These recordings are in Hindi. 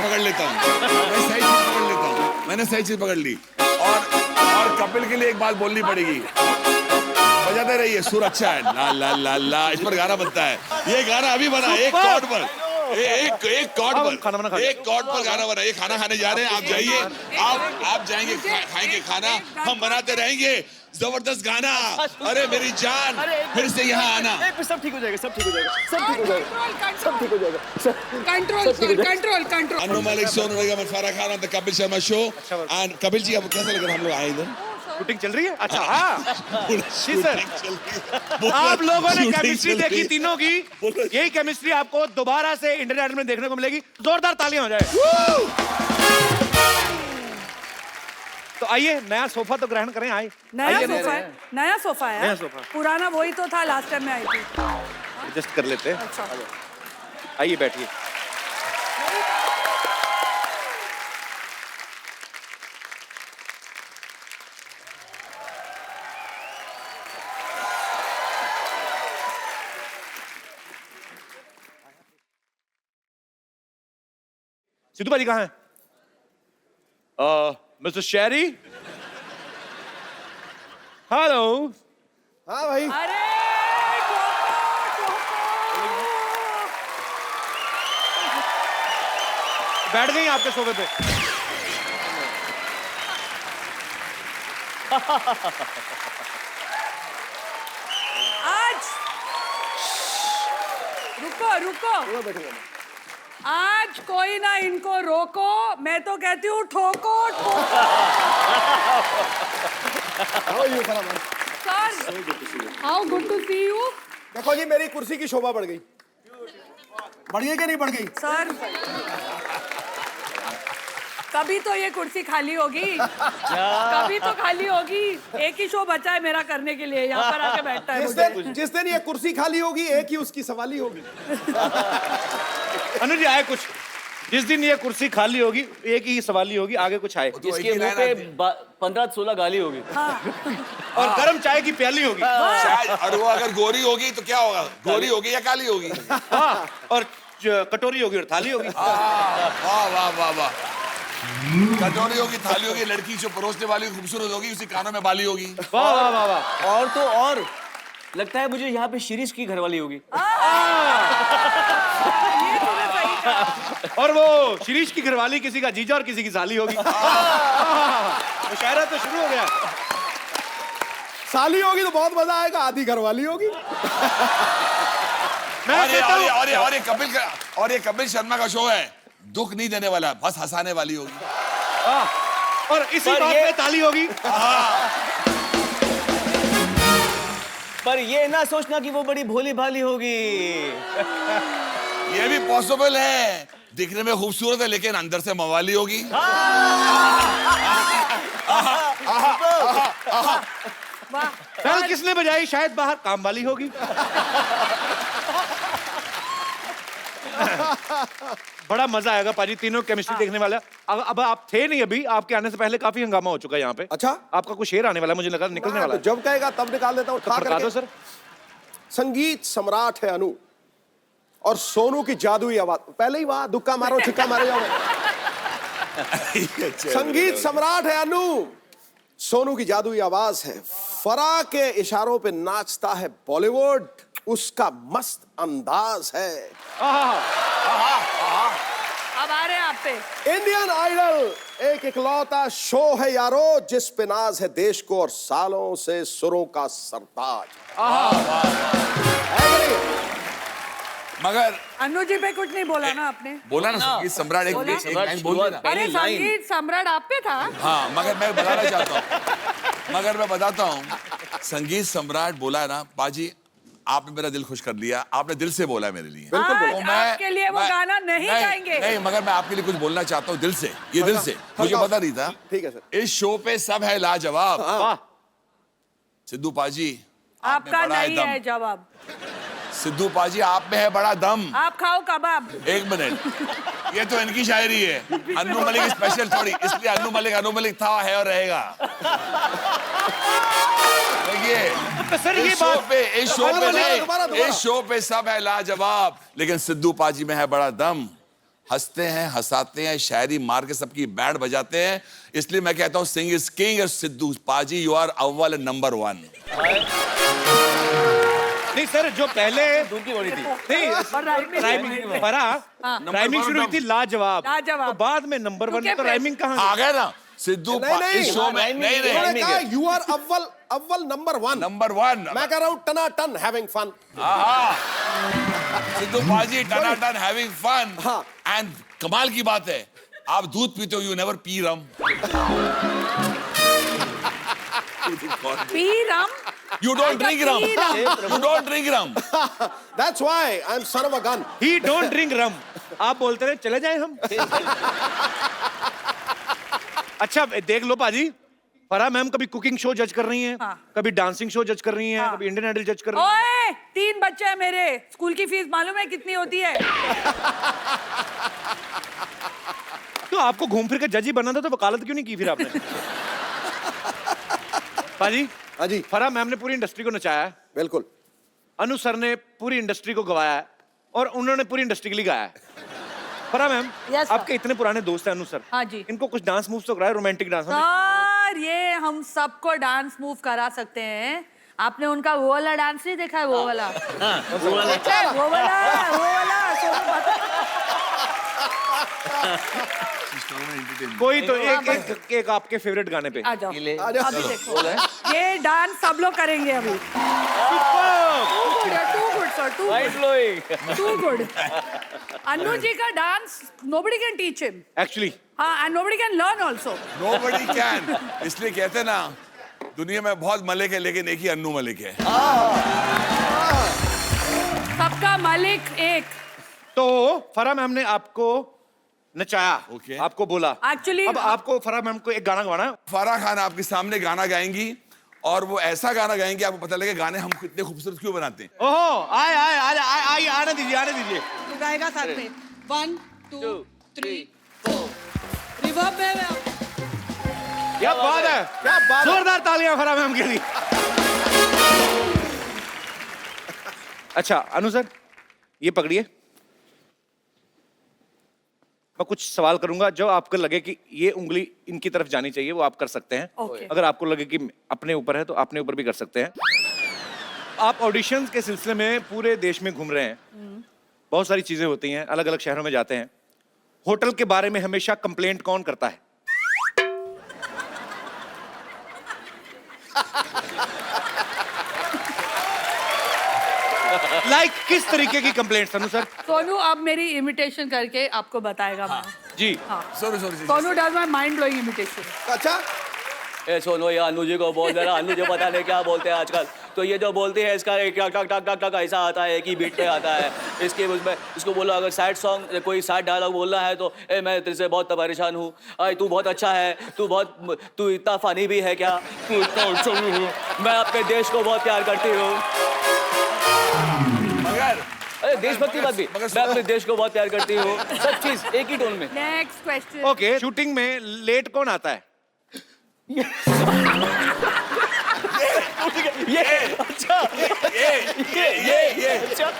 पकड़ लेता हूँ, मैं सही चीज पकड़ लेता हूँ, मैंने सही चीज पकड़ ली। और कपिल के लिए एक बात बोलनी पड़ेगी, बजाते रहिए, सुर अच्छा है, ला ला ला ला, इस पर गाना बनता है। ये गाना अभी बना, एक कॉर्ड पर, एक कॉर्ड पर गाना बना। ये खाना खाने जा रहे हैं, आप जाइए, आप जाएंगे, खाएंगे खाना, हम बनाते रहेंगे जबरदस्त गाना। अरे मेरी जान, फिर से यहाँ आना। सब ठीक हो जाएगा, सब ठीक हो जाएगा, सब ठीक हो जाएगा, सब ठीक हो जाएगा। कंट्रोल। अन्नू मलिक, सोनू निगम और Farah Khan, the Kapil Sharma show. And Kapil ji, अब कैसा लग रहा है हम लोग आए इधर? शूटिंग चल रही है? अच्छा, हाँ जी सर। आप लोगों ने केमिस्ट्री देखी तीनों की, यही केमिस्ट्री आपको दोबारा से इंडियन आइडल में देखने को मिलेगी। जोरदार तालियां हो जाए। तो आइए, नया सोफा तो ग्रहण करें। आए, नया सोफा है। नया सोफा। पुराना वही तो था लास्ट टाइम में आई थी। एडजस्ट कर लेते हैं। अच्छा। आइए बैठिए। सिद्धू भाजी कहाँ हैं? मिस्टर शेरी, हेलो। हाँ भाई। अरे बैठ गई आपके सोफे पे? आज रुको, आज कोई ना इनको रोको, मैं तो कहती हूँ ठोको। Sir, how good to see you. देखो जी, मेरी कुर्सी की शोभा बढ़ गई। बढ़ गई कि नहीं बढ़ गई? सर, कभी तो ये कुर्सी खाली होगी, कभी तो खाली होगी। एक ही शो बचा है मेरा करने के लिए, यहाँ पर आके बैठता है। जिस दिन ये कुर्सी खाली होगी, एक ही उसकी सवाली होगी। अनुज जी, आए कुछ? जिस दिन ये कुर्सी खाली होगी, एक ही सवाली होगी, आगे कुछ आए? इसके मुंह पे 15-16 गाली होगी। और गर्म चाय की प्याली होगी। और वो अगर गोरी होगी तो क्या होगा? गोरी होगी या काली होगी? हाँ, और कटोरी होगी और थाली होगी। वाह वाह वाह वाह। कटोरी होगी, थाली होगी, लड़की जो परोसने वाली खूबसूरत होगी, उसी कानों में बाली होगी। वाह वाह वाह वाह। और तो और लगता है मुझे यहाँ पे शिरीष की घरवाली होगी। ये तूने सही कहा। और वो शिरीष की घरवाली किसी का जीजा और किसी की साली होगी। मुशायरा तो शुरू हो गया। साली होगी तो बहुत मजा आएगा, आधी घरवाली होगी। और ये कपिल शर्मा का शो है, दुख नहीं देने वाला, बस हंसाने वाली होगी। और इसी बात पे ताली होगी। पर ये ना सोचना कि वो बड़ी भोली भाली होगी। ये भी पॉसिबल है, दिखने में खूबसूरत है लेकिन अंदर से मवाली होगी। बेल किसने बजाई? शायद बाहर काम वाली होगी। बड़ा मजा आएगा पाजी, तीनों केमिस्ट्री देखने वाला। अब आप थे नहीं अभी, आपके आने से पहले काफी हंगामा हो चुका है यहाँ पे। अच्छा, आपका कुछ शेर आने वाला है, मुझे लगा निकलने वाला है। तो जब कहेगा तब निकाल देता हूँ। तो बता दो सर। संगीत सम्राट है अनु, और सोनू की जादुई आवाज। पहले ही वहां दुक्का मारो, छिक्का मारे जाओ। संगीत सम्राट है अनु, सोनू की जादुई आवाज है। फराह के इशारों पे नाचता है बॉलीवुड, उसका मस्त अंदाज है। अब आ रहे हैं आप पे। इंडियन आइडल एक इकलौता शो है यारो, जिस पे नाज है देश को और सालों से सुरों का सरताज। मगर अनु जी पे कुछ नहीं बोला ना आपने? बोला ना संगीत सम्राट, एक लाइन बोल देना। अरे संगीत सम्राट आप पे था। हाँ, मगर मैं बताना चाहता हूँ, मगर मैं बताता हूँ, संगीत सम्राट बोला है ना बाजी, आपने मेरा दिल खुश कर लिया, आपने दिल से बोला है मेरे लिए। बिल्कुल आज आपके लिए वो गाना नहीं गाएंगे। नहीं, मगर मैं आपके लिए कुछ बोलना चाहता हूँ दिल से, ये दिल से। मुझे पता नहीं था। ठीक है सर। इस शो पे सब है लाजवाब। सिद्धू पाजी, आपका नहीं है जवाब। सिद्धू पाजी, आप में है बड़ा दम। आप खाओ कबाब। एक मिनट, ये तो इनकी शायरी है, अन्नू मलिक स्पेशल थोड़ी, इसलिए अन्नू मलिक था, है और रहेगा। देखिए, इस शो पे सब है लाजवाब, लेकिन सिद्धू पाजी में है बड़ा दम। हंसते हैं, हंसाते हैं, शायरी मार के सबकी बैंड बजाते हैं। इसलिए मैं कहता हूँ सिंग is king. Sidhu paaji you are अव्वल नंबर 1। नहीं सर, जो पहले दूध की बड़ी थी। नहीं राइमिंग राइमिंग शुरू हुई थी लाजवाब, लाजवाब। तो बाद में नंबर 1 तो राइमिंग कहाँ? आ गए ना सिद्धू इस शो में। नहीं उन्होंने कहा यू आर अव्वल नंबर 1। नंबर 1। मैं कह रहा हूँ टनाटन हैविंग फन। सिद्धू पाजी टनाटन हैविंग फन। हाँ। एंड कमाल की बात है, आप दूध पीते हो, you never P rum. P rum? You don't drink rum. You don't drink rum. That's why I'm son of a gun. He don't drink rum. आप बोलते रहे चले जाए हम। अच्छा देख लो पाजी, फराह मैम कभी कुकिंग शो जज कर रही हैं, हाँ। कभी डांसिंग शो जज कर रही हैं, कभी इंडियन आइडल जज कर रही हैं। ओए 3 बच्चे हैं मेरे, स्कूल की फीस मालूम है कितनी होती है? तो आपको घूम फिर के जज ही बनना था तो वकालत क्यों नहीं की फिर आपने? पाजी, हाँ जी, फराह मैम ने पूरी इंडस्ट्री को नचाया है, बिल्कुल। अनु सर ने पूरी इंडस्ट्री को गवाया है और उन्होंने पूरी इंडस्ट्री के लिए गाया है। Farah ma'am, Yes, sir. आपके इतने पुराने दोस्त हैं अनु सर, हाँ जी। इनको कुछ डांस मूव्स तो कराए, रोमांटिक डांस। सर ये हम सबको डांस मूव करा सकते हैं। आपने उनका वो वाला डांस नहीं देखा है? वो वाला वो वाला सोनू कोई तो एक आपके फेवरेट गाने पे आ जाओ, आ जाओ। अभी देखो ये डांस सब लोग करेंगे अभी। Mind blowing. Too good. Anu ji का dance nobody can teach him. Actually. हाँ, and nobody can learn also. Nobody can. इसलिए कहते हैं ना, दुनिया में बहुत मलिक है लेकिन एक ही अन्नू मलिक है। सबका मालिक एक। तो फराह मैम ने आपको नचाया, Okay. आपको बोला। Actually- अब आपको फराह मैम को एक गाना गवाना है। फराह खान आपके सामने गाना गाएंगी और वो ऐसा गाना गाएंगे आपको पता लगे गाने हम कितने खूबसूरत क्यों बनाते हैं। ओहो, आए आने दीजिए। तू गाएगा साथ में 1 2 3 4 रिवर्ब में। क्या बात है, क्या बात है। जोरदार तालियां फराह मैम के लिए। अच्छा अनु सर, ये पकड़िए, मैं कुछ सवाल करूंगा जो आपको लगे कि ये उंगली इनकी तरफ जानी चाहिए वो आप कर सकते हैं। Okay. अगर आपको लगे कि अपने ऊपर है तो अपने ऊपर भी कर सकते हैं। आप ऑडिशंस के सिलसिले में पूरे देश में घूम रहे हैं, बहुत सारी चीजें होती हैं, अलग अलग शहरों में जाते हैं। होटल के बारे में हमेशा कंप्लेंट कौन करता है? लाइक किस तरीके की कंप्लेंट अनु सर? सोनू अब मेरी इमिटेशन करके आपको बताएगा। हाँ। जी sorry Sonu does my mind blowing imitation. अच्छा, ए सुनो ये अनु जी को बोल दे रहा, अनु जी पता नहीं क्या बोलते हैं आजकल। तो ये जो बोलती है इसका एक टक टक टक टक टक ऐसा आता है कि बीट पे आता है। इसके उसमें इसको बोलो अगर सैड सॉन्ग कोई सैड डायलॉग बोलना है तो ए मैं तेरे से बहुत परेशान हूँ, अरे तू बहुत अच्छा है, तू इतना फनी भी है क्या, तू इतना अच्छा भी है, मैं अपने देश को बहुत प्यार करती हूँ। मगर अरे देशभक्ति बात भी, मैं अपने देश को बहुत प्यार करती हूँ, सब चीज एक ही टोन में। Next question. ओके, शूटिंग में लेट कौन आता है? ये अच्छा ये अच्छा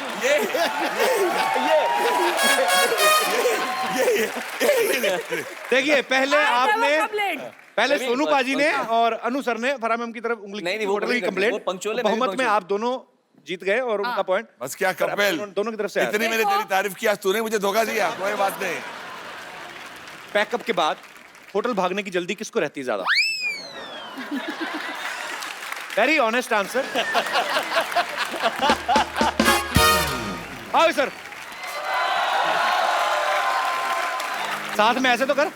देखिए पहले नहीं, सोनू बस, पाजी ने बस। और अनु सर ने फराह मैम की तरफ उंगली नहीं, वो होटल की वो कंप्लेंट, punctual है, बहुमत very में punctual। आप दोनों जीत गए और उनका पॉइंट बस क्या कपिल, दोनों की तरफ से आया। इतनी मैंने तेरी तारीफ की, आज तूने मुझे धोखा दिया। कोई बात नहीं। पैकअप के बाद होटल भागने की जल्दी किसको रहती है ज्यादा? Very honest answer. आओ सर, साथ में ऐसे तो कर।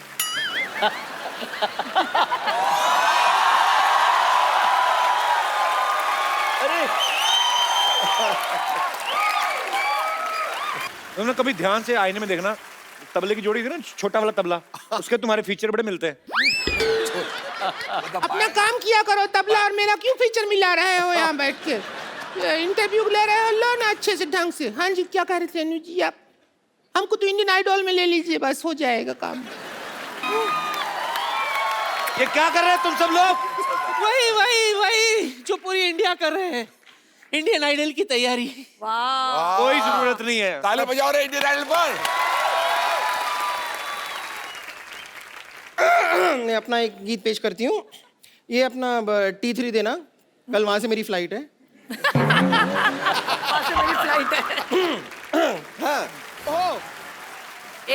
तुमने कभी ध्यान से आईने में देखना, तबले की जोड़ी थी ना, छोटा वाला तबला, उसके तुम्हारे फीचर बड़े मिलते हैं। अपना काम किया करो, तबला और मेरा क्यों फीचर मिला रहे हो यहाँ बैठ के? इंटरव्यू ले रहे हो, लो ना अच्छे से ढंग से। हाँ जी, क्या कह रहे थे अनु जी आप? हमको तो इंडियन आइडल में ले लीजिए, बस हो जाएगा काम। ये क्या कर रहे हैं तुम सब लोग? वही जो पूरी इंडिया कर रहे हैं, इंडियन आइडल की तैयारी। वाह, कोई जरूरत नहीं है। ताली बजाओ रे इंडियन आइडल पर। मैं अपना एक गीत पेश करती हूँ। ये अपना T3 देना, कल वहाँ से मेरी फ्लाइट है। वहाँ से मेरी फ्लाइट है।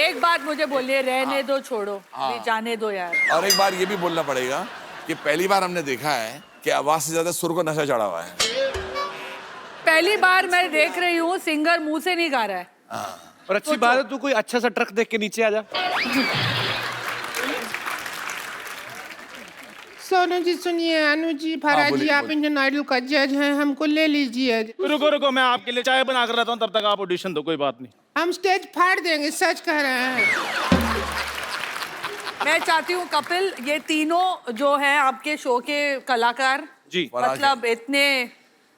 एक बात मुझे बोलिए, रहने दो, छोड़ो, भी जाने दो यार। और एक बार ये भी बोलना पड़ेगा कि पहली बार हमने देखा है कि आवाज से ज्यादा सुर को नशा चढ़ा हुआ है। पहली बार मैं देख रही हूँ सिंगर मुंह से नहीं गा रहा है। और अच्छी बात है, तू कोई अच्छा सा ट्रक देख के नीचे आ जा। सोनू जी सुनिए, अनु जी, फराज जी, बोलिए, आप इंडियन आइडल का जज हैं, हमको ले लीजिए। रुको रुको, मैं आपके लिए चाय बना कर रहता हूँ, तब तक आप ऑडिशन दो, कोई बात नहीं। हम स्टेज फाड़ देंगे, सच कह रहे हैं। मैं चाहती हूँ कपिल, ये तीनों जो हैं आपके शो के कलाकार जी, मतलब इतने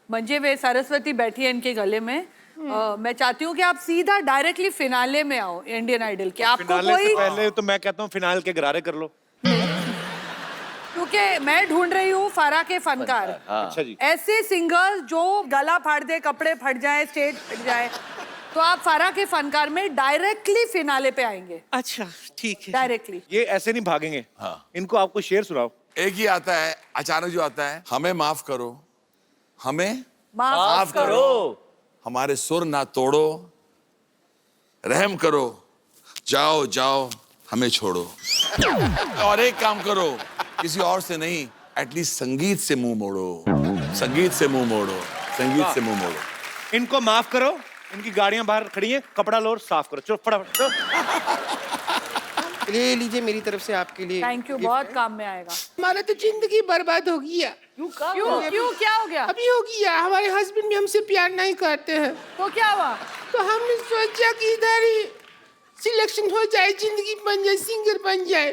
मंजे हुए, सरस्वती बैठी है इनके गले में। मैं चाहती हूँ कि आप सीधा डायरेक्टली फिनाले में आओ इंडियन आइडल के। आपको फिनाले से कोई, पहले तो मैं कहता हूँ फिनाल के गरारे कर लो। क्योंकि मैं ढूंढ रही हूँ फरा के फनकार, अच्छा जी। ऐसे सिंगर्स जो गला फाड़ दे, कपड़े फट जाए, स्टेज फट जाए, तो आप फरा के फनकार में डायरेक्टली फिनाले पे आएंगे। अच्छा ठीक है। डायरेक्टली ये ऐसे नहीं भागेंगे। इनको आपको शेर सुनाओ। एक ही आता है अचानक जो आता है, हमें माफ करो, हमें माफ करो, हमारे सुर ना तोड़ो, रहम करो, जाओ जाओ हमें छोड़ो। और एक काम करो, किसी और से नहीं, एटलीस्ट संगीत से मुंह मोड़ो, संगीत से मुंह मोड़ो, संगीत से मुंह मोड़ो। इनको माफ करो, इनकी गाड़ियां बाहर खड़ी हैं, कपड़ा लो और साफ करो। चलो फटाफट चलो। ले लीजिए मेरी तरफ से आपके लिए। थैंक यू, बहुत काम में आएगा। हमारा तो जिंदगी बर्बाद हो गया। क्यों क्यों, क्या हो गया? अभी हो गया, हमारे हस्बैंड भी हमसे प्यार नहीं करते हैं, तो क्या हुआ? तो हमने सोचा कि इधर ही सिलेक्शन हो जाए, जिंदगी बन जाए, सिंगर बन जाए।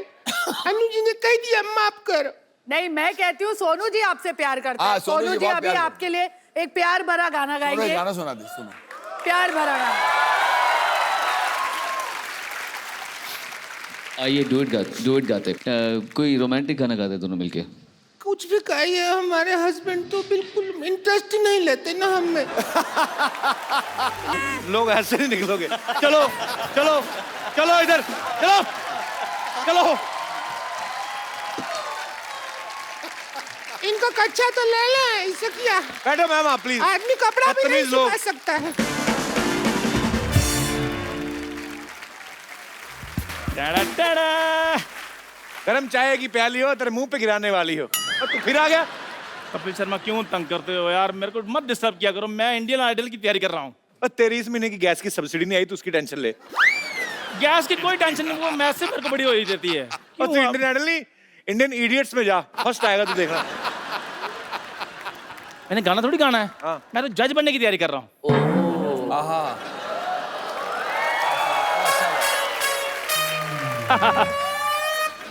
अनु जी ने कह दिया माफ करो। नहीं, मैं कहती हूँ सोनू जी आपसे प्यार करते हाँ, हैं। सोनू सोनू जी जी बहुत अभी प्यार आपके लिए एक प्यार भरा गाना थोड़ा गाएंगे। गाना सुना दे, सुनो। प्यार भरा गाना। आइए डुएट गाते कोई रोमांटिक गाना गाते दोनों मिलके। कुछ भी कहिए, हमारे हस्बैंड तो बिल्कुल इंटरेस्ट नहीं लेते ना हमें। लोग ऐसे नहीं निकलोगे। चलो चलो चलो, इधर चलो चलो। इनका कच्चा तो ले लें, इससे क्या? बैठो मैम, आप प्लीज। आदमी कपड़ा भी नहीं बदतमीज लोग। सुखा सकता है। Ta-da ta-da. गरम चाय की प्याली हो, तेरे मुंह पे गिराने वाली हो, और तू फिर आ गया। कपिल शर्मा क्यों तंग करते हो यार, मेरे को मत डिस्टर्ब किया करो, मैं इंडियन आइडल की तैयारी कर रहा हूँ। और तेरी इस महीने की गैस की सब्सिडी नहीं आई, तो उसकी टेंशन ले। गैस की कोई टेंशन नहीं, वो मैच से मेरे को बड़ी हो ही देती है। और तू इंडियन आइडल नहीं, इंडियन इडियट्स में जा, फर्स्ट आएगा तू, देखना। मैंने गाना थोड़ी गाना है, हाँ। मैं तो जज बनने की तैयारी कर रहा हूँ।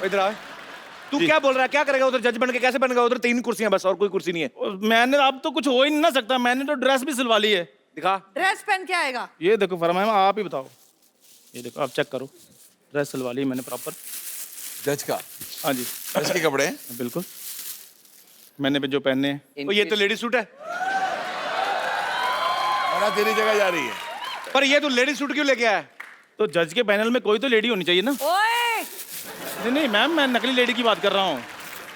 इधर आ। तू क्या बोल रहा है, क्या करेगा उधर? जज बन के कैसे बनेगा? उधर 3 कुर्सियां बस, और कोई कुर्सी नहीं है। और मैंने अब तो कुछ हो ही नहीं ना सकता, मैंने तो ड्रेस भी सिलवा ली है। दिखा। ड्रेस पहन के आएगा। ये देखो फरमाया, आप ही बताओ। ये देखो आप चेक करो, ड्रेस सिलवा ली मैंने प्रॉपर। जज का, हाँ जी, जज के कपड़े बिल्कुल मैंने भी जो पहने हैं। तो ये तो लेडी सूट है। और तेरी जगह जा रही है। पर ये तू लेडी सूट क्यों लेके आया? तो जज के पैनल में कोई तो लेडी होनी चाहिए ना। ओए, नहीं नहीं मैम, मैं नकली लेडी की बात कर रहा हूँ।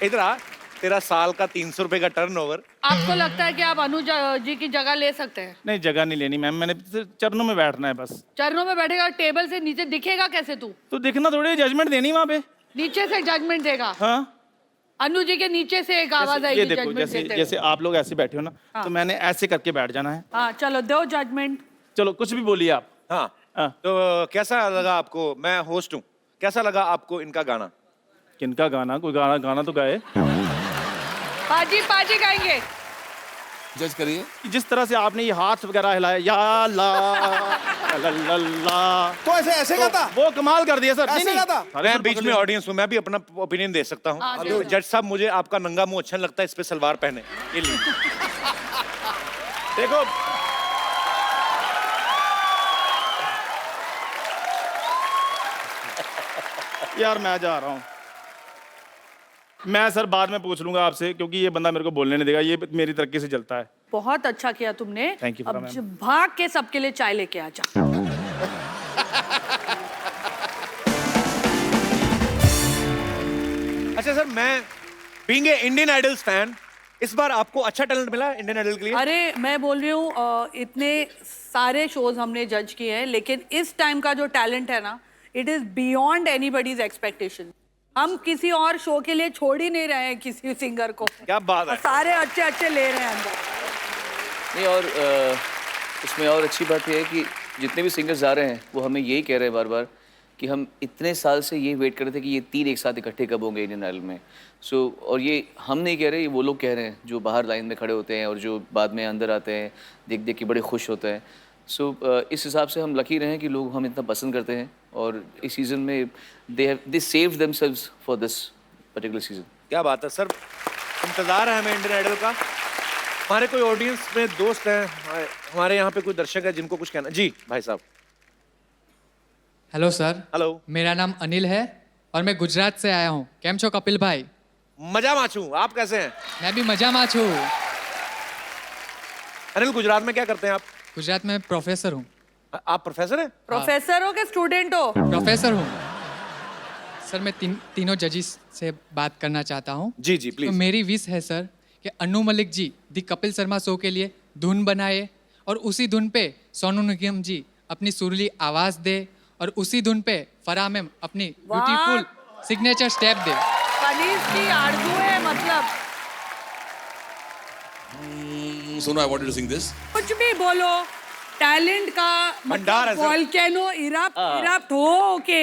इधर आ। तेरा साल का 300 रुपए का टर्नओवर। आपको लगता है कि आप अनुज जी की जगह ले सकते हैं? नहीं, जगह नहीं लेनी मैम, मैंने सिर्फ चरणों में बैठना है बस। चरणों में बैठेगा, टेबल से नीचे दिखेगा कैसे तू? तो देखना थोड़ी जजमेंट देनी वहाँ पे। नीचे से जजमेंट देगा। हाँ, अनु जी के नीचे से एक आवाज ये आएगी देखो, जजमेंट जैसे देते जैसे आप लोग ऐसे बैठे हो ना, तो मैंने ऐसे करके बैठ जाना है। हाँ, चलो दो जजमेंट। चलो कुछ भी बोलिए आप। हाँ। हाँ। तो कैसा लगा आपको? मैं होस्ट हूँ, कैसा लगा आपको इनका गाना? किनका गाना? कोई गाना तो गाए। पाजी पाजी गाएंगे। जज करिए। जिस तरह से आपने ये हाथ वगैरह हिलाया, या ला, तो ऐसे ऐसे गाता? वो कमाल कर दिया सर। ऐसे गाता? मैं बीच में ऑडियंस हूँ, मैं भी अपना ओपिनियन दे सकता हूँ। हाँ, तो जज साहब, मुझे आपका नंगा मुंह अच्छा लगता है, इस पे सलवार पहने। ये लिए देखो, यार मैं जा रहा हूँ। मैं सर बाद में पूछ लूंगा आपसे, क्योंकि ये बंदा मेरे को बोलने नहीं देगा, ये मेरी तरक्की से चलता है। बहुत अच्छा किया तुमने। Thank you, अब मैम। भाग के सबके लिए चाय लेके आ जा। अच्छा सर, मैं being a Indian idols fan, इस बार आपको अच्छा टैलेंट मिला इंडियन आइडल के लिए? अरे मैं बोल रही हूँ इतने सारे शोज हमने जज किए हैं, लेकिन इस टाइम का जो टैलेंट है ना, it is beyond anybody's expectation. हम किसी और शो के लिए छोड़ ही नहीं रहे हैं किसी सिंगर को। क्या बात है। सारे अच्छे अच्छे ले रहे हैं अंदर। नहीं, और इसमें और अच्छी बात यह है कि जितने भी सिंगर्स आ रहे हैं वो हमें यही कह रहे हैं बार बार कि हम इतने साल से ये वेट कर रहे थे कि ये 3 एक साथ इकट्ठे कब होंगे इंडियन आइडल में। और ये हम नहीं कह रहे, ये वो लोग कह रहे हैं जो बाहर लाइन में खड़े होते हैं और जो बाद में अंदर आते हैं देख देख के बड़े खुश होते हैं। इस हिसाब से हम लकी रहे हैं कि लोग हम इतना पसंद करते हैं, और इस सीज़न में they saved themselves for this particular season. क्या बात है सर, इंतजार है हमें इंडियन आइडल का। हमारे कोई ऑडियंस में दोस्त हैं, हमारे यहाँ पे कोई दर्शक है जिनको कुछ कहना? जी भाई साहब। Hello sir. हेलो। मेरा नाम अनिल है और मैं गुजरात से आया हूँ। केम छो कपिल भाई? मजा माचू, आप कैसे हैं? मैं भी मजा में छू। अनिल, गुजरात में क्या करते हैं आप? गुजरात में प्रोफेसर हूँ। आप प्रोफेसर हैं? प्रोफेसर हो के स्टूडेंट हो? प्रोफेसर हूँ सर। मैं तीनों जजिस से बात करना चाहता हूँ। जी जी प्लीज। तो मेरी विश है सर कि अनु मलिक जी दी कपिल शर्मा शो के लिए धुन बनाए, और उसी धुन पे सोनू निगम जी अपनी सुरीली आवाज दे, और उसी धुन पे फराह मैम अपनी ब्यूटीफुल सिग्नेचर स्टेप दे। कनीज की आरजू है मतलब। Sono, I wanted to sing this. कुछ भी बोलो, टैलेंट का भंडार है सर। वॉल्केनो इरप्ट हो के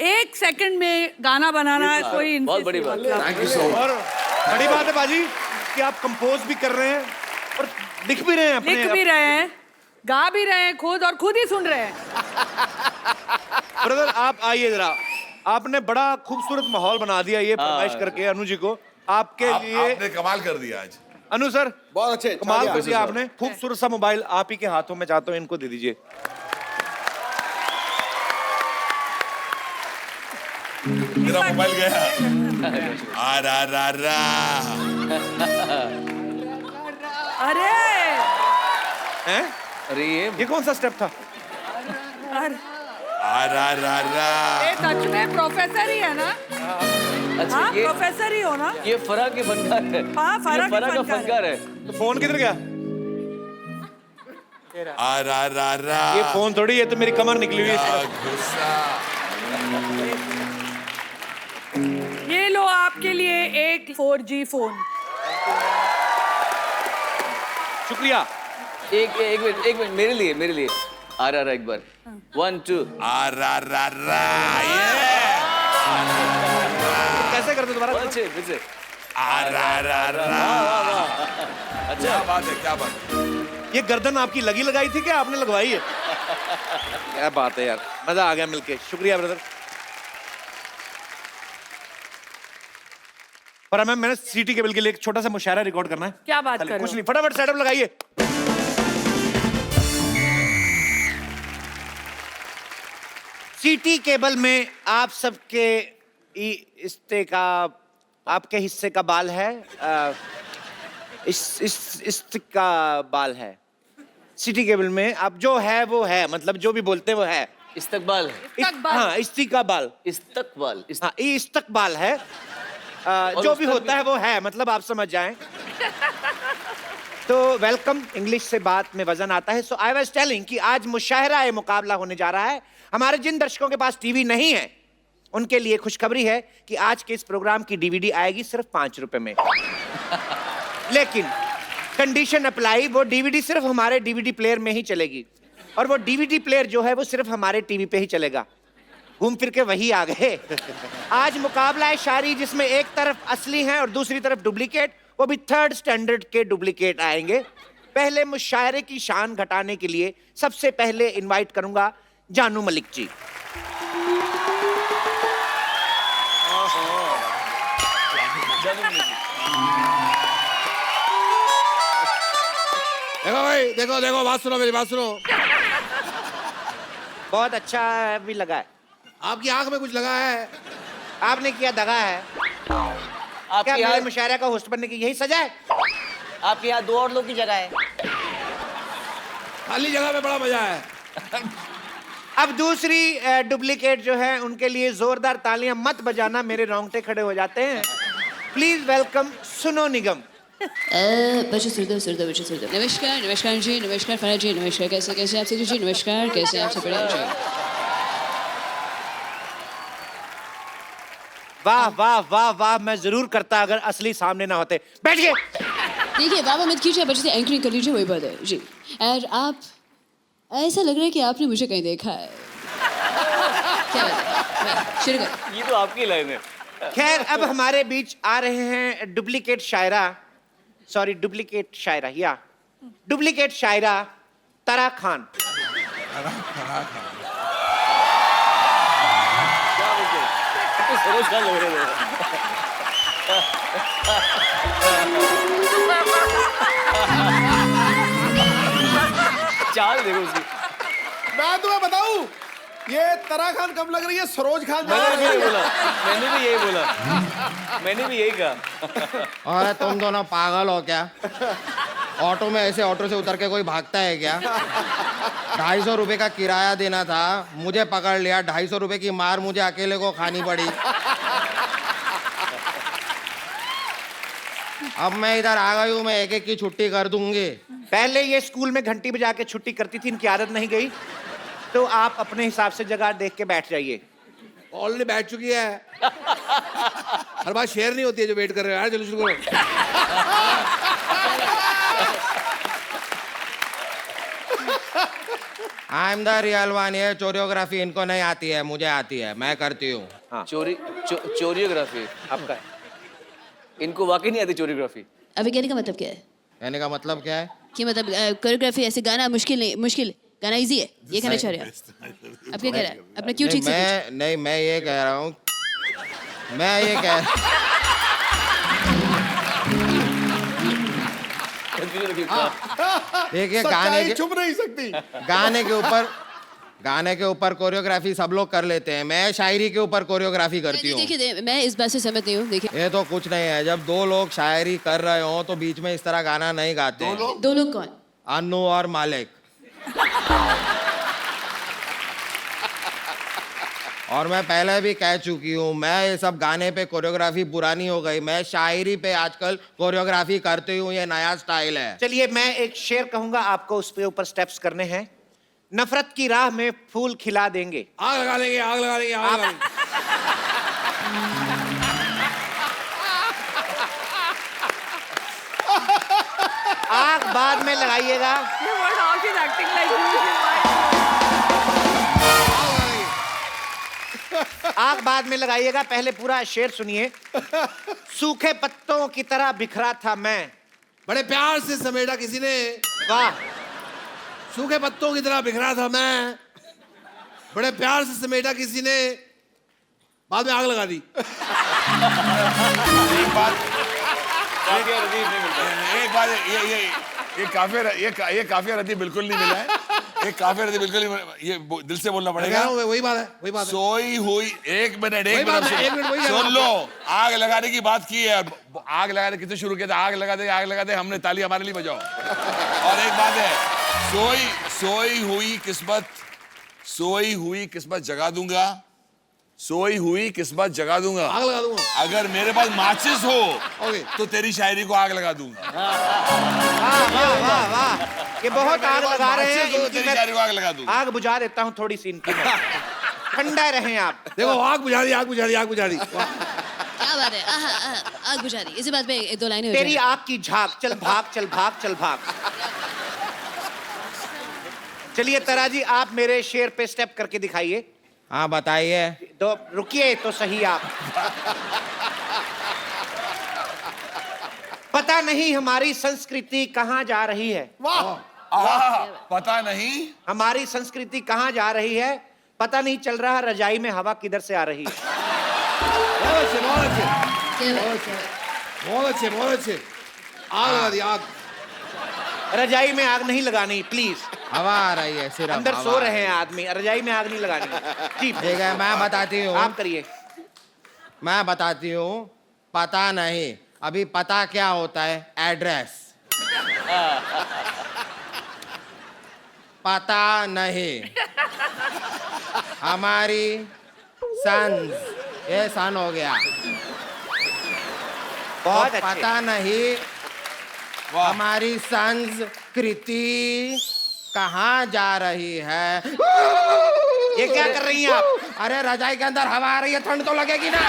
1 सेकंड में गाना बनाना कोई बहुत बड़ी बात। Thank you so much. और बड़ी बात है बाजी कि आप कंपोज भी कर रहे हैं और लिख भी रहे हैं अपने। लिख भी रहे हैं, गा भी रहे हैं खुद, और खुद ही सुन रहे हैं। ब्रदर आप आइए जरा, आपने बड़ा खूबसूरत माहौल बना दिया ये फरमाइश करके अनु जी को। आपके लिए आपने कमाल कर दिया आज। अनु सर बहुत अच्छे, कमाल कर चाहिए दिया आपने। खूबसूरत सा मोबाइल आप ही के हाथों में, चाहता हूँ इनको दे दीजिए। मेरा मोबाइल गया। आ रा रा रा। अरे हैं? अरे ये कौन सा स्टेप था? अरे, आ रा रा रा। ये सच में प्रोफेसर ही है ना? अच्छा, हाँ, ये प्रोफेसर ही हो ना? ये फराह के फनकार है। हाँ, फराह ये के फराह का फनकार फनकार है। तो फोन किधर गया? आ रा रा रा। ये फोन थोड़ी, ये तो मेरी कमर निकली हुई है। गुस्सा। ये लो आपके लिए एक 4G फोन। शुक्रिया। एक मिनट मेरे लिए आ रहा एक बार। 1 2। आ रा रा रा। कैसे करते दोबारा? फिर से। आ रा रा रा। अच्छा क्या बात है, क्या बात है। ये गर्दन आपकी लगी लगाई थी क्या आपने लगवाई है? क्या बात है यार, मजा आ गया मिलके। शुक्रिया ब्रदर। पर मैम, मैंने सीटी केबल के लिए एक छोटा सा मुशायरा रिकॉर्ड करना है। क्या बात कर रहे कुछ हो? नहीं, फटाफट सेटअप लगाइए। सीटी केबल में आप सबके हिस्से का, आपके हिस्से का बाल है, इस का बाल है। सीटी केबल में आप जो है वो है, मतलब जो भी बोलते हैं वो है। इस्तकबाल है। हाँ, इस्तिकबाल। इस्तकबाल हाँ, ये इस्तकबाल है। जो भी होता है वो है, मतलब आप समझ जाएं। तो वेलकम, इंग्लिश से बात में वजन आता है। सो आई वाज टेलिंग कि आज मुशायरा ए मुकाबला होने जा रहा है। हमारे जिन दर्शकों के पास टीवी नहीं है उनके लिए खुशखबरी है कि आज के इस प्रोग्राम की डीवीडी आएगी सिर्फ 5 रुपए में। लेकिन कंडीशन अप्लाई, वो डीवीडी सिर्फ हमारे डीवीडी प्लेयर में ही चलेगी, और वो डीवीडी प्लेयर जो है वो सिर्फ हमारे टीवी पे ही चलेगा। घूम फिर के वही आ गए। आज मुकाबला है शायरी, जिसमें एक तरफ असली हैं और दूसरी तरफ डुप्लीकेट, वो भी 3rd स्टैंडर्ड के डुप्लीकेट आएंगे। पहले मुशायरे की शान घटाने के लिए सबसे पहले इनवाइट करूंगा जानू मलिक जी। देखो भाई, देखो देखो, बात सुनो, मेरी बात सुनो। बहुत अच्छा भी लगा है। आपकी आंख में कुछ लगा है। आपने किया दगा है। क्या आपके मेरे यहाँ मुशायरा का होस्ट बनने की यही सजा है? आपके यहाँ 2 और लोग की जगह है। खाली जगह में बड़ा मजा है। अब दूसरी डुप्लीकेट जो है उनके लिए जोरदार तालियां मत बजाना, मेरे रोंगटे खड़े हो जाते हैं। Please welcome Sonu Nigam. बच्चे सुरदेव सुरदेव बच्चे सुरदेव। नमस्कार नमस्कार जी, नमस्कार फना जी, नमस्कार कैसे कैसे आप जी, नमस्कार कैसे आप सब बढ़िया जी। वाह वाह वाह वाह, मैं जरूर करता अगर असली सामने ना होते। बैठिए। देखिए बाबा मत कीजिए, बच्चे से एंकरिंग कर लीजिए, वही बात है जी। और आप ऐसा लग रहा है कि आपने मुझे कहीं देखा है। क्या बात है, शुरू कर। ये तो आपकी लाइन है। खैर अब हमारे बीच आ रहे हैं डुप्लीकेट शायरा, सॉरी डुप्लीकेट शायरा या डुप्लीकेट शायरा तरा खान। सरोज खान लग रहे थे। चाल देखो उसकी। मैं तुम्हें बताऊं ये तरा खान कब लग रही है सरोज खान। मैंने भी यही कहा। और तुम दोनों पागल हो क्या? ऑटो में ऐसे ऑटो से उतर के कोई भागता है क्या? 250 रुपए का किराया देना था, मुझे पकड़ लिया, 250 रुपए की मार मुझे अकेले को खानी पड़ी। अब मैं इधर आ गई हूँ, मैं एक एक की छुट्टी कर दूंगी। पहले ये स्कूल में घंटी बजा के छुट्टी करती थी, इनकी आदत नहीं गई, तो आप अपने हिसाब से जगह देख के बैठ जाइए। ऑलरेडी बैठ चुकी है। हर बात शेयर नहीं होती है जो वेट कर रहे हैं। चलो शुरू करो। I am the real one. ये चोरियोग्राफी इनको नहीं आती है, मुझे आती है, मैं करती हूँ। हाँ। चोरियोग्राफी आपका है। इनको वाकई नहीं आती चोरियोग्राफी। अभी कहने का मतलब क्या है? कहने का मतलब क्या है? कि मतलब कोरियोग्राफी ऐसे गाना मुश्किल नहीं, मुश्किल गाना इजी है, ये कहना चाह रहे हैं आप? क्या कह रहे हैं? अपना क्यों ठीक से मैं ये कह रहा हूँ, मैं ये कह देखिए छुप नहीं सकती। गाने के ऊपर कोरियोग्राफी सब लोग कर लेते हैं, मैं शायरी के ऊपर कोरियोग्राफी करती हूँ। देखिए मैं इस बात से सहमत नहीं हूँ। देखिए ये तो कुछ नहीं है, जब दो लोग शायरी कर रहे हो तो बीच में इस तरह गाना नहीं गाते। दो लोग कौन? अन्नू और मालिक। और मैं पहले भी कह चुकी हूँ, मैं ये सब गाने पे कोरियोग्राफी पुरानी हो गई, मैं शायरी पे आजकल कोरियोग्राफी करती हूँ, ये नया स्टाइल है। चलिए मैं एक शेर कहूंगा आपको, उस पे ऊपर स्टेप्स करने हैं। नफरत की राह में फूल खिला देंगे। आग लगा लेंगे, आग लगा लेंगे, आग लगा लेंगे। आग बाद में लगाइएगा। आग बाद में लगाइएगा, पहले पूरा शेर सुनिए। सूखे पत्तों की तरह बिखरा था मैं, बड़े प्यार से समेटा किसी ने। वाह। सूखे पत्तों की तरह बिखरा था मैं, बड़े प्यार से समेटा किसी ने, बाद में आग लगा दी। एक बात ये काफिया रद्दी बिल्कुल नहीं मिला है। ये काफिया रद्दी बिल्कुल नहीं, ये दिल से बोलना पड़ेगा। वही बात है। सोई हुई एक मिनट सुन लो। आग लगाने की बात की है, आग लगाने कितने शुरू किया था? आग लगा दे, हमने ताली हमारे लिए बजाओ। और एक बात है, सोई हुई किस्मत जगा दूंगा, सोई हुई किस्मत जगा दूंगा, आग लगा दूंगा। अगर मेरे पास माचिस हो तो तेरी शायरी को आग लगा दूंगा। वाह वाह वाह, ये बहुत आग लगा रहे हैं। तेरी शायरी को आग लगा दूंगा। आग बुझा देता हूँ थोड़ी सी इनकी। ठंडा रहें आप। देखो आग बुझा दी। क्या बात है? आग बुझा दी। इसी बात पे एक दो लाइनें हो तेरी जाएं। आग की झाग, चल भाग। चलिए तरा जी, आप मेरे शेर पे स्टेप करके दिखाइए। हाँ बताइए। तो रुकिए तो सही आप। पता नहीं हमारी संस्कृति कहाँ जा रही है। वाह। पता नहीं हमारी संस्कृति कहाँ जा रही है, पता नहीं चल रहा रजाई में हवा किधर से आ रही है। बहुत अच्छे। आग लगा दी, आग। रजाई में आग नहीं लगानी प्लीज। हवा आ रही है सिर्फ। अंदर सो रहे हैं आदमी, रजाई में आग नहीं लगानी। ठीक है, मैं बताती हूँ। आप करिए। मैं बताती हूँ। पता नहीं, अभी पता क्या होता है? एड्रेस। पता नहीं। हमारी सन्स, ये सन हो गया। बहुत तो अच्छे। पता नहीं हमारी संस्कृति कहाँ जा रही है। ये क्या कर रही हैं आप? अरे रजाई के अंदर हवा आ रही है, ठंड तो लगेगी ना।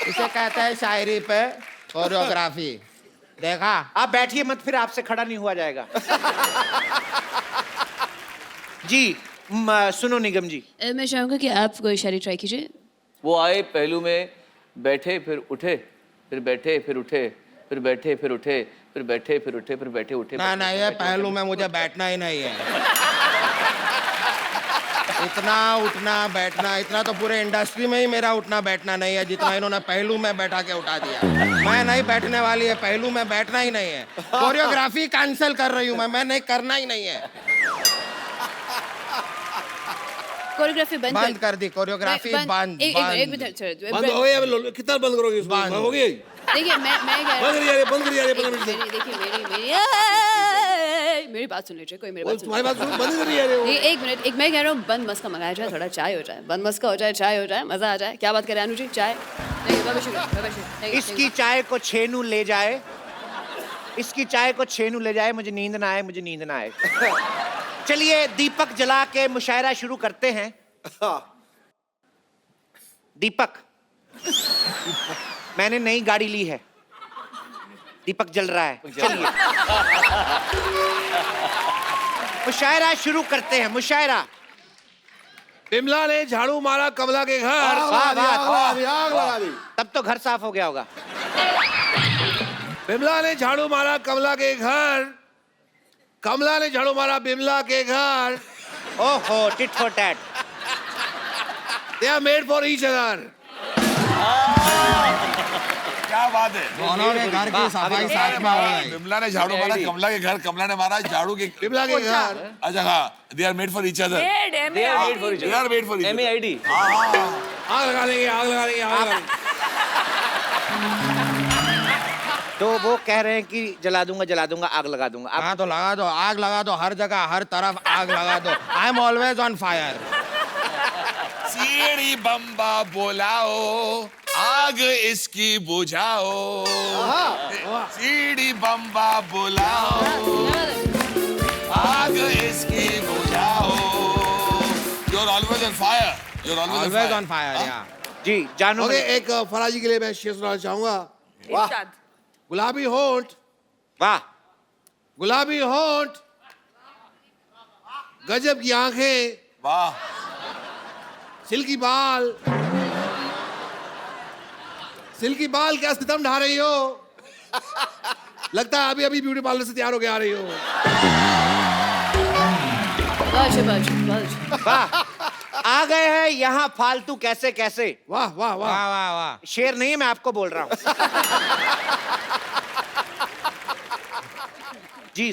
इसे कहते हैं शायरी पे कोरियोग्राफी। देखा? आप बैठिए मत, फिर आपसे खड़ा नहीं हुआ जाएगा। जी सुनो निगम जी। मैं चाहूंगा कि आप कोई शायरी ट्राई कीजिए। वो आए पहलू में, बैठे फिर उठे, फिर बैठे फिर उठे, फिर बैठे फिर उठे, फिर बैठे फिर उठे, फिर बैठे उठे। ना ना, ये पहलू में मुझे बैठना ही नहीं है। इतना उठना बैठना, इतना तो पूरे इंडस्ट्री में ही मेरा उठना बैठना नहीं है जितना इन्होंने पहलू में बैठा के उठा दिया। मैं नहीं बैठने वाली है, पहलू में बैठना ही नहीं है। कोरियोग्राफी कैंसिल कर रही हूँ मैं नहीं करना ही नहीं है। कोरियोग्राफी बंद कर दी, कोरियोग्राफी बंद। एक मिनट बंद हो गया, कितना बंद करोगे इसको? बंद। हो गई? देखिए मैं बंद करिए, बंद करिए, 15 मिनट से। देखिए मेरी बात सुन लीजिए, कोई मेरी बात सुन। तुम्हारी बात सुनो, बंद करिए। एक मिनट, एक मैं कह रहा हूँ बंद मस्का मंगाया जाए, थोड़ा चाय हो जाए, बंद मस्का हो जाए, चाय हो जाए, मजा आ जाए। क्या बात करें अनु जी? चाय नहीं, इसकी चाय को छेनू ले जाए, इसकी चाय को छेनू ले जाए, मुझे नींद ना आए, मुझे नींद ना आए। चलिए दीपक जला के मुशायरा शुरू करते हैं। दीपक, मैंने नई गाड़ी ली है। दीपक जल रहा है, चलिए मुशायरा शुरू करते हैं। मुशायरा। बिमला ने झाड़ू मारा कमला के घर। वाह, वाह, आग लगा दी। तब तो घर साफ हो गया होगा। बिमला ने झाड़ू मारा कमला के घर, कमला ने झाड़ू मारा बिमला के घर। ओहो, tit for tat. They are made for each other. क्या बात है। दोनों के घर की सफाई साथ में हो गई। बिमला ने झाड़ू मारा कमला के घर, कमला ने मारा झाड़ू के बिमला के घर। अच्छा हाँ, they are made for each other. They are made for each They are made for each other. MAID। आग लगा देंगे, आग लगा देंगे, आग लगा देंगे। तो वो कह रहे हैं कि जला दूंगा, जला दूंगा, आग लगा दूंगा। हाँ तो लगा दो, आग लगा दो, हर जगह हर तरफ आग लगा दो। I am always on fire. सीढ़ी बम्बा बोलाओ, आग इसकी बुझाओ। सीढ़ी बम्बा बोलाओ, आग इसकी बुझाओ। You're always on fire. You're always on fire. या जी जानू। ओके, एक फराजी के लिए मैं शेर सुनाना चाहूंगा। वाह, गुलाबी होंठ, वाह, गुलाबी होंठ, गजब की आंखें, वाह। सिल्की बाल, सिल्की बाल, क्या सितम ढा रही हो? लगता है अभी अभी ब्यूटी पार्लर से तैयार होके आ रही हो। वाह। आ गए हैं यहाँ फालतू कैसे कैसे। वाह वाह वाह वाह वाह वाह। शेर नहीं है, मैं आपको बोल रहा हूँ। जी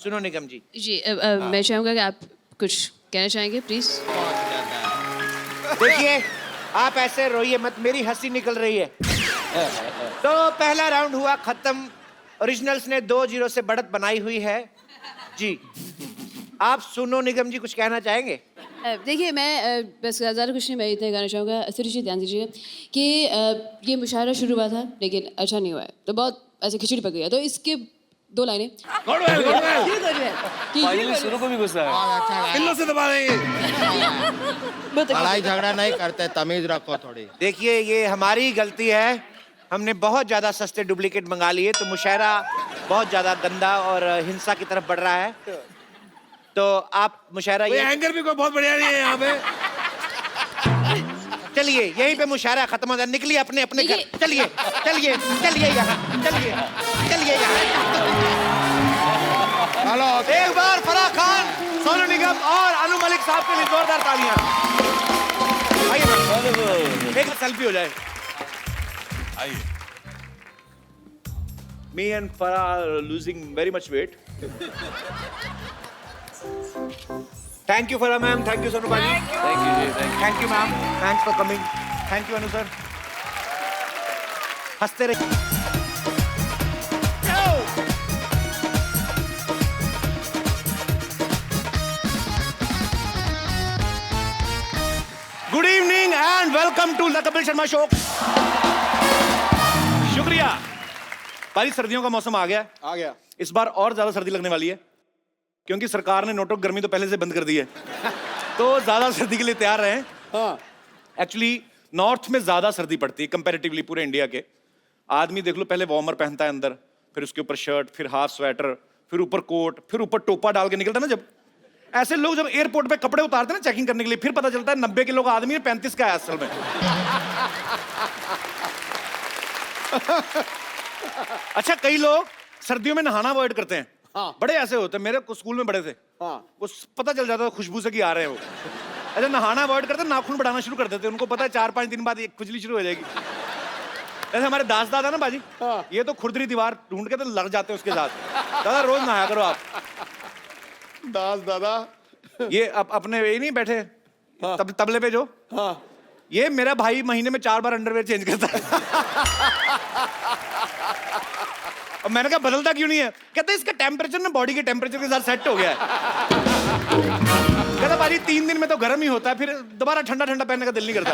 सुनो निगम जी। जी मैं चाहूंगा कि आप कुछ कहना चाहेंगे प्लीज। देखिए आप ऐसे रोइए मत, मेरी हंसी निकल रही है। तो पहला राउंड हुआ खत्म। ओरिजिनल्स ने 2-0 से बढ़त बनाई हुई है। जी आप सुनो निगम जी कुछ कहना चाहेंगे? देखिए मैं बस ज़्यादा कुछ नहीं, मैं इतना कहना चाहूँगा। सिर्फ जी ध्यान दीजिए कि ये मुशायरा शुरू हुआ था लेकिन अच्छा नहीं हुआ है, तो बहुत ऐसे खिचड़ी पक गई है। तो इसके 2 लाइनें फाइनली शुरू को भी गुस्सा है। किल्लो से दबा देंगे। लड़ाई झगड़ा नहीं करते, तमीज रखो थोड़ी। देखिए ये हमारी गलती है, हमने बहुत ज्यादा सस्ते डुप्लीकेट मंगा लिए, तो मुशायरा बहुत ज्यादा गंदा और हिंसा की तरफ बढ़ रहा है। तो आप मुशायरा ये एंकर भी कोई बहुत बढ़िया नहीं है यहाँ पे। चलिए यहीं पे मुशायरा खत्म हो जाए। निकलिए अपने अपने घर। चलिए चलिए चलिए यहाँ, चलिए चलिए यहाँ। चलो एक बार फराह खान, सोनू निगम और अनु मलिक साहब के लिए जोरदार तालियां। आइए एक सेल्फी हो जाए। आइए। Me and Farah are losing very much weight. Thank you Farah ma'am, thank you Sonu भाई, Thank you, जी, thank you. Thank you ma'am, thanks for coming, thank you Anu sir. हंसते रहिए। Welcome to the Kapil Sharma show. शुक्रिया भाई। सर्दियों का मौसम आ गया है। आ गया। इस बार और ज्यादा सर्दी लगने वाली है क्योंकि सरकार ने नोटों की गर्मी तो पहले से बंद कर दी है। तो ज्यादा सर्दी के लिए तैयार रहें। हाँ। एक्चुअली नॉर्थ में ज्यादा सर्दी पड़ती है कंपैरेटिवली पूरे इंडिया के। आदमी देख लो, पहले वार्मर पहनता है अंदर, फिर उसके ऊपर शर्ट, फिर हाफ स्वेटर, फिर ऊपर कोट, फिर ऊपर टोपा डाल के निकलता है ना। जब ऐसे लोग जब एयरपोर्ट पे कपड़े उतारते हैं ना चेकिंग करने के लिए, फिर पता चलता है 90 किलो का आदमी है, 35 का है असल में। अच्छा, कई लोग सर्दियों में नहाना अवॉइड करते हैं। हाँ। बड़े ऐसे होते हैं, मेरे स्कूल में बड़े थे। हाँ। वो पता चल जाता है खुशबू से कि आ रहे हैं वो। अच्छा, नहाना अवॉइड करते, नाखून बढ़ाना शुरू कर देते। उनको पता है 4-5 दिन बाद एक खुजली शुरू हो जाएगी। जैसे हमारे दास दादा ना बाजी, ये तो खुरदरी दीवार ढूंढ के तो लग जाते हैं उसके साथ। दादा रोज नहाया करो आप। दास दादा। ये अपने ये नहीं बैठे तबले पे जो, हाँ। ये मेरा भाई महीने में 4 बार अंडरवेयर चेंज करता है। और मैंने कहा बदलता क्यों नहीं है? कहते इसका टेम्परेचर ना बॉडी के टेम्परेचर के साथ सेट हो गया है। कहता भाई 3 दिन में तो गर्म ही होता है, फिर दोबारा ठंडा ठंडा पहनने का दिल नहीं करता।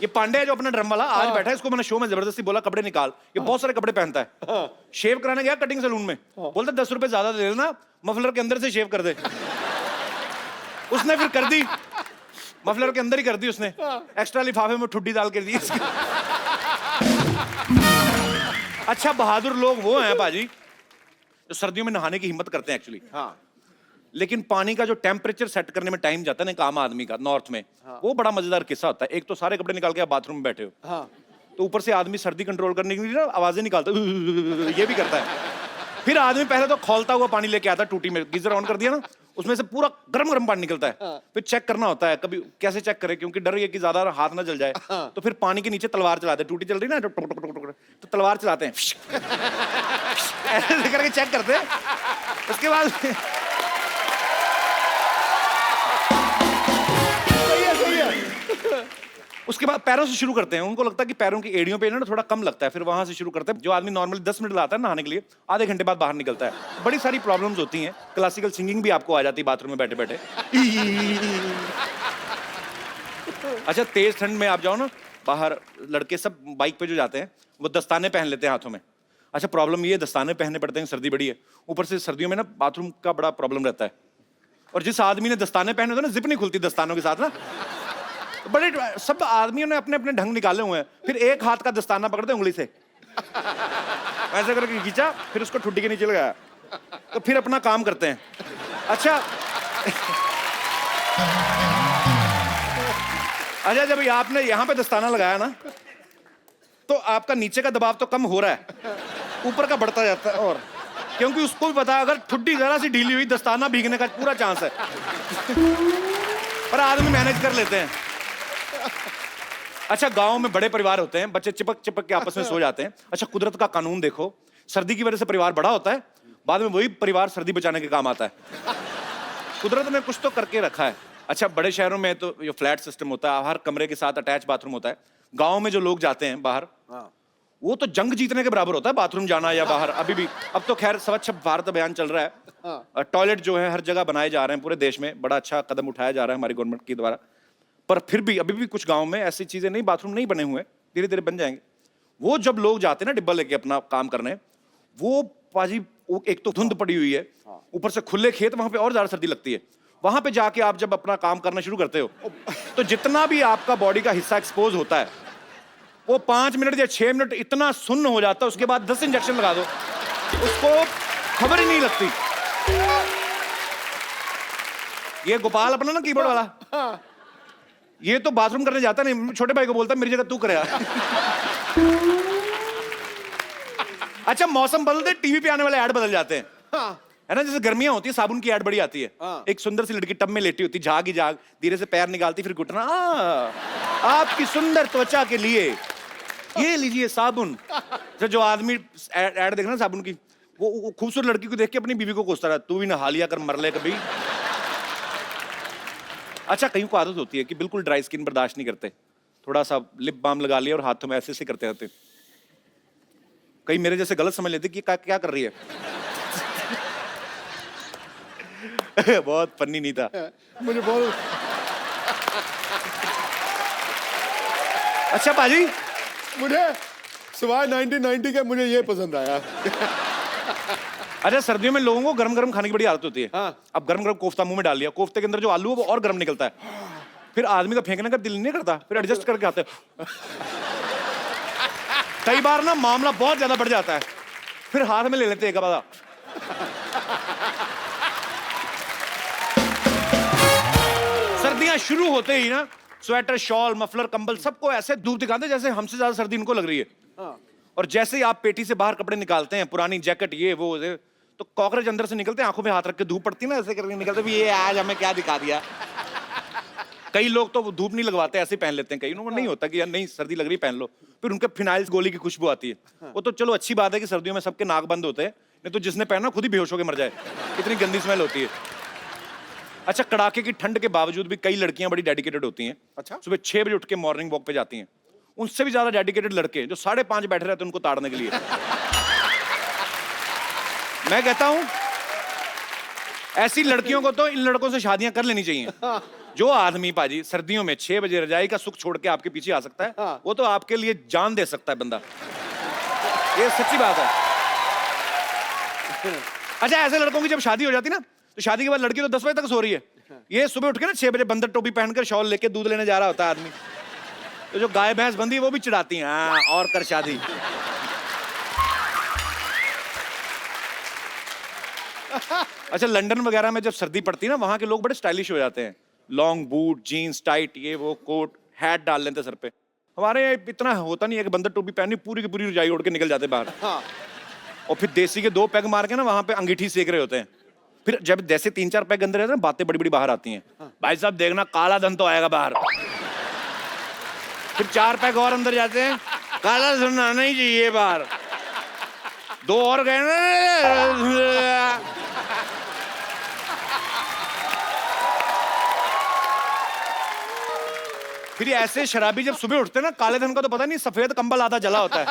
ये पांडे है जो अपना ड्रम वाला, आज बैठा है, इसको मैंने शो में जबरदस्ती बोला कपड़े निकाल। ये बहुत सारे कपड़े पहनता है। शेव कराने गया कटिंग सैलून में, बोलता 10 रुपए ज्यादा दे देना, मफलर के अंदर से शेव कर दे। उसने फिर कर दी, मफलर के अंदर ही कर दी उसने। एक्स्ट्रा लिफाफे में ठुड्डी डाल के दी। अच्छा, बहादुर लोग वो हैं बाजी जो सर्दियों में नहाने की हिम्मत करते हैं एक्चुअली। हाँ। लेकिन पानी का जो टेम्परेचर सेट करने में टाइम जाता है ना एक आम आदमी का नॉर्थ में, वो बड़ा मजेदार किस्सा होता है। एक तो सारे कपड़े निकाल के आप बाथरूम में बैठे हो, हाँ। तो ऊपर से आदमी सर्दी कंट्रोल करने के लिए ना आवाजें निकालता है, ये भी करता है। फिर आदमी पहले तो खौलता हुआ पानी लेके आता है टूटी में, गीजर ऑन कर दिया ना, उसमें से पूरा गरम गरम पानी निकलता है। फिर चेक करना होता है, कभी कैसे चेक करे, क्योंकि डर ये कि ज्यादा हाथ ना जल जाए। तो फिर पानी के नीचे तलवार चलाते हैं, टूटी चल रही ना तो तलवार चलाते हैं, ऐसे करके चेक करते हैं। उसके बाद उसके बाद पैरों से शुरू करते हैं। उनको लगता है कि पैरों की एड़ियों पे ना थोड़ा कम लगता है, फिर वहां से शुरू करते हैं। जो आदमी नॉर्मली 10 मिनट लाता है नहाने के लिए, आधे घंटे बाद बाहर निकलता है। बड़ी सारी प्रॉब्लम्स होती हैं। क्लासिकल सिंगिंग भी आपको आ जाती है बाथरूम में बैठे बैठे। अच्छा, तेज ठंड में आप जाओ ना बाहर, लड़के सब बाइक पे जो जाते हैं वो दस्ताने पहन लेते हैं हाथों में। अच्छा, प्रॉब्लम ये दस्ताने पहनने पड़ते हैं, सर्दी बड़ी है, ऊपर से सर्दियों में ना बाथरूम का बड़ा प्रॉब्लम रहता है। और जिस आदमी ने दस्ताने पहने होते ना, जिप नहीं खुलती दस्तानों के साथ ना। बड़े सब आदमियों ने अपने अपने ढंग निकाले हुए हैं। फिर एक हाथ का दस्ताना पकड़ते उंगली से ऐसे करके खींचा, फिर उसको ठुड्डी के नीचे लगाया, तो फिर अपना काम करते हैं। अच्छा अच्छा, जब आपने यहां पे दस्ताना लगाया ना, तो आपका नीचे का दबाव तो कम हो रहा है, ऊपर का बढ़ता जाता है। और क्योंकि उसको भी पता है अगर ठुड्डी जरा सी ढीली हुई दस्ताना भीगने का पूरा चांस है। पर आदमी मैनेज कर लेते हैं। अच्छा, गांव में बड़े परिवार होते हैं, बच्चे चिपक चिपक के आपस में सो जाते हैं। अच्छा, कुदरत का कानून देखो, सर्दी की वजह से परिवार बड़ा होता है, बाद में वही परिवार सर्दी बचाने के काम आता है। कुदरत ने कुछ तो करके रखा है। अच्छा, बड़े शहरों में तो ये फ्लैट सिस्टम होता है, हर कमरे के साथ अटैच बाथरूम होता है। गांव में जो लोग जाते हैं बाहर, वो तो जंग जीतने के बराबर होता है बाथरूम जाना या बाहर। अभी भी, अब तो खैर स्वच्छ भारत अभियान चल रहा है, टॉयलेट जो है हर जगह बनाए जा रहे हैं पूरे देश में, बड़ा अच्छा कदम उठाया जा रहा है हमारी गवर्नमेंट के द्वारा। पर फिर भी अभी भी कुछ गांव में ऐसी चीजें नहीं, बाथरूम नहीं बने हुए, धीरे धीरे बन जाएंगे। वो जब लोग जाते हैं ना डिब्बा लेके अपना काम करने, वो पाजी एक तो धुंध पड़ी हुई है, ऊपर से खुले खेत, वहां पे और ज्यादा सर्दी लगती है। वहां पे जाके आप जब अपना काम करना शुरू करते हो, तो जितना भी आपका बॉडी का हिस्सा एक्सपोज होता है, वो 5 मिनट या 6 मिनट इतना सुन्न हो जाता है, उसके बाद 10 इंजेक्शन लगा दो, उसको खबर ही नहीं लगती। ये गोपाल अपना ना कीबोर्ड वाला, ये तो बाथरूम करने जाता नहीं, छोटे भाई को बोलता मेरी जगह तू करे। अच्छा, मौसम बदलते टीवी पे आने वाले ऐड बदल जाते हैं, है ना। जैसे गर्मियां होती है, साबुन की ऐड बड़ी आती है। एक सुंदर सी लड़की टब में लेटी होती, झाग ही झाग, धीरे से पैर निकालती, फिर घुटना, आपकी सुंदर त्वचा के लिए ये लीजिए साबुन। जो आदमी ऐड देखना साबुन की, वो खूबसूरत लड़की को देख के अपनी बीवी को कोसता रहा, तू भी नहा लिया कर, मर ले कभी। अच्छा, कहीं को आदत होती है कि बिल्कुल ड्राई स्किन बर्दाश्त नहीं करते, थोड़ा सा लिप बाम लगा लिया और हाथों में ऐसे करते रहते। कहीं मेरे जैसे गलत समझ लेते कि क्या कर रही है। बहुत फनी नहीं था मुझे बहुत अच्छा पाजी, मुझे सिवाय 1990 के मुझे ये पसंद आया। अच्छा सर्दियों में लोगों को गरम गरम खाने की बड़ी आदत होती है। हाँ। अब गरम गरम कोफ्ता मुंह में डाल लिया, कोफ्ते के अंदर जो आलू है वो और गरम निकलता है, फिर आदमी का फेंकने का दिल नहीं करता, फिर एडजस्ट करके आते हैं। कई बार ना मामला बहुत ज्यादा बढ़ जाता है, फिर हाथ में ले लेते हैं एक बार। सर्दियां शुरू होते ही ना स्वेटर, शॉल, मफलर, कंबल सबको ऐसे धूप दिखाते हैं जैसे हमसे ज्यादा सर्दी इनको लग रही है। और जैसे ही आप पेटी से बाहर कपड़े निकालते हैं, पुरानी जैकेट ये वो तो कॉकरोच अंदर से निकलते हैं, आंखों में हाथ रख के धूप पड़ती है ना, ऐसे करके निकलते भी ये आज हमें क्या दिखा दिया। कई लोग तो धूप नहीं लगवाते, ऐसे पहन लेते हैं, कई लोगों को नहीं होता कि यार नहीं सर्दी लग रही पहन लो, फिर उनके फिनाइल गोली की खुशबू आती है। वो तो चलो अच्छी बात है कि सर्दियों में सबके नाक बंद होते हैं, नहीं तो जिसने पहना खुद ही बेहोश होकर मर जाए, इतनी गंदी स्मेल होती है। अच्छा कड़ाके की ठंड के बावजूद भी कई लड़कियां बड़ी डेडिकेटेड होती हैं। अच्छा। सुबह 6 बजे उठ के मॉर्निंग वॉक पे जाती हैं। उनसे भी ज्यादा डेडिकेटेड लड़के जो 5:30 बैठे रहते हैं उनको ताड़ने के लिए। मैं कहता हूं ऐसी लड़कियों को तो इन लड़कों से शादियां कर लेनी चाहिए। जो आदमी पाजी सर्दियों में 6 बजे रजाई का सुख छोड़ के आपके पीछे आ सकता है, वो तो आपके लिए जान दे सकता है बंदा। ये सच्ची बात है। अच्छा ऐसे लड़कों की जब शादी हो जाती ना, तो शादी के बाद लड़की तो 10 बजे तक सो रही है, ये सुबह उठ के ना 6 बजे बंदर टोपी पहनकर शॉल लेके दूध लेने जा रहा होता है आदमी। तो जो गाय भैंस बंदी है वो भी चिढ़ाती हैं, हाँ और कर शादी। अच्छा लंदन वगैरह में जब सर्दी पड़ती है ना, वहां के लोग बड़े स्टाइलिश हो जाते हैं, लॉन्ग बूट, जीन्स टाइट, ये वो कोट, हैट डाल लेते सर पे। हमारे यहाँ इतना होता नहीं है कि बंदर टोपी पहनी पूरी की पूरी रजाई उड़ के निकल जाते बाहर। और फिर देसी के 2 पैग मार के ना वहां पे अंगीठी सेक रहे होते हैं। फिर जब जैसे 3-4 पैग अंदर रहते हैं ना, बातें बड़ी बड़ी बाहर आती हैं। भाई साहब देखना काला धन तो आएगा बाहर। फिर 4 पैग और अंदर जाते हैं, काला धन आना ही चाहिए बाहर। 2 और गए ना, फिर ऐसे शराबी जब सुबह उठते हैं ना, काले धन का तो पता नहीं, सफेद कंबल आधा जला होता है,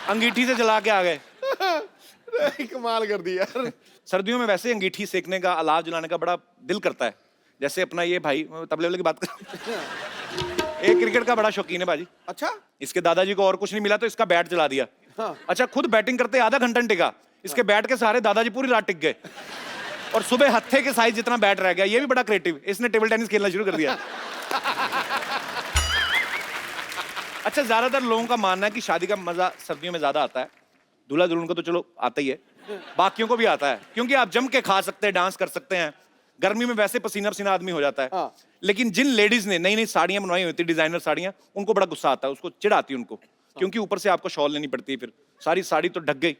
अंगीठी से जला के आ गए। कमाल कर दिया यार। सर्दियों में वैसे अंगीठी सेकने का, अलाव जलाने का बड़ा दिल करता है। जैसे अपना ये भाई तबले वाले की बात कर, एक क्रिकेट का बड़ा शौकीन है बाजी। अच्छा। इसके दादाजी को और कुछ नहीं मिला तो इसका बैट जला दिया। अच्छा खुद बैटिंग करते आधा घंटा टिका, इसके बैट के सहारे दादाजी पूरी रात टिक गए, और सुबह हत्थे के साइज जितना बैट रह गया। ये भी बड़ा क्रिएटिव, इसने टेबल टेनिस खेलना शुरू कर दिया। अच्छा ज्यादातर लोगों का मानना है कि शादी का मजा सर्दियों में ज्यादा आता है। दूल्हा दुल्हन को तो चलो आता ही है, बाकियों को भी आता है, क्योंकि आप जम के खा सकते हैं, डांस कर सकते हैं। गर्मी में वैसे पसीना पसीना आदमी हो जाता है। लेकिन जिन लेडीज ने नई नई साड़ियां बनवाई होती, डिजाइनर साड़ियां, उनको बड़ा गुस्सा आता है, उसको चिढ़ आती है उनको, क्योंकि ऊपर से आपको शॉल लेनी पड़ती है, फिर सारी साड़ी तो ढक गई।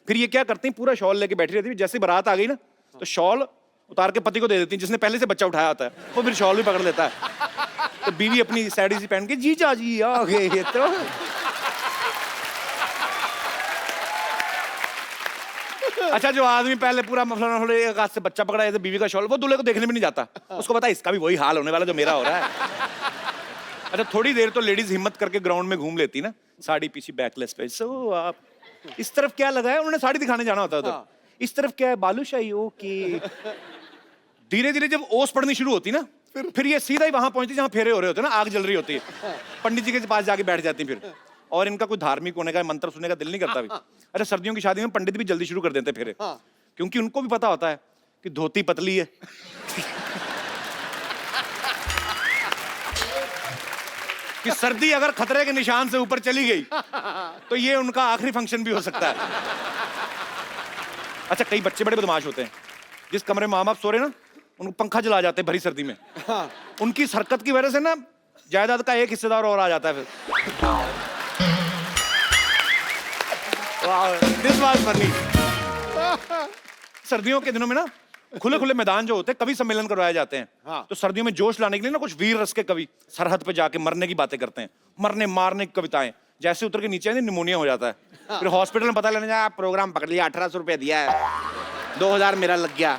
फिर ये क्या करती हैं, पूरा शॉल लेके बैठी रहती है। जैसे बारात आ गई ना, तो शॉल उतार के पति को दे देती है, जिसने पहले से बच्चा उठाया होता है, वो फिर शॉल भी पकड़ लेता है। तो बीवी अपनी साड़ी सी पहन के, जीजा जी आ गए ये तो। अच्छा जो आदमी पहले पूरा मफलर एक हाथ से बच्चा पकड़ा है, बीवी का शॉल, वो दूल्हे को देखने भी नहीं जाता, उसको पता है इसका भी वही हाल होने वाला जो मेरा हो रहा है। अच्छा थोड़ी देर तो लेडीज हिम्मत करके ग्राउंड में घूम लेती ना, साड़ी पीछे बैकलेस पे। सो आप इस तरफ क्या लगा है, उन्होंने साड़ी दिखाने जाना होता है उधर। इस तरफ क्या है, बालूशाही, ओके। धीरे धीरे जब ओस पड़नी शुरू होती ना, फिर ये सीधा ही वहां पहुंचती जहां फेरे हो रहे होते हैं ना, आग जल रही होती है, पंडित जी के पास जाके बैठ जाती फिर, और इनका कोई धार्मिक होने का, मंत्र सुनने का दिल नहीं करता भी। अच्छा सर्दियों की शादी में पंडित भी जल्दी शुरू कर देते फेरे, क्योंकि उनको भी पता होता है कि धोती पतली है। कि सर्दी अगर खतरे के निशान से ऊपर चली गई तो ये उनका आखिरी फंक्शन भी हो सकता है। अच्छा कई बच्चे बड़े बदमाश होते हैं, जिस कमरे में माँ बाप सो रहे ना, उनको पंखा जला जाते हैं भरी सर्दी में। उनकी इस हरकत की वजह से ना जायदाद का एक हिस्सेदार और आ जाता है फिर। This was funny. सर्दियों के दिनों में ना खुले खुले मैदान जो होते हैं, कवि सम्मेलन करवाए जाते हैं। तो सर्दियों में जोश लाने के लिए ना कुछ वीर रस के कवि सरहद पे जाके मरने की बातें करते हैं, मरने मारने की कविताएं। जैसे उतर के नीचे आए निमोनिया हो जाता है, फिर हॉस्पिटल में पता लेने जाए, प्रोग्राम पकड़ लिया, 1800 रुपया दिया है, 2000 मेरा लग गया।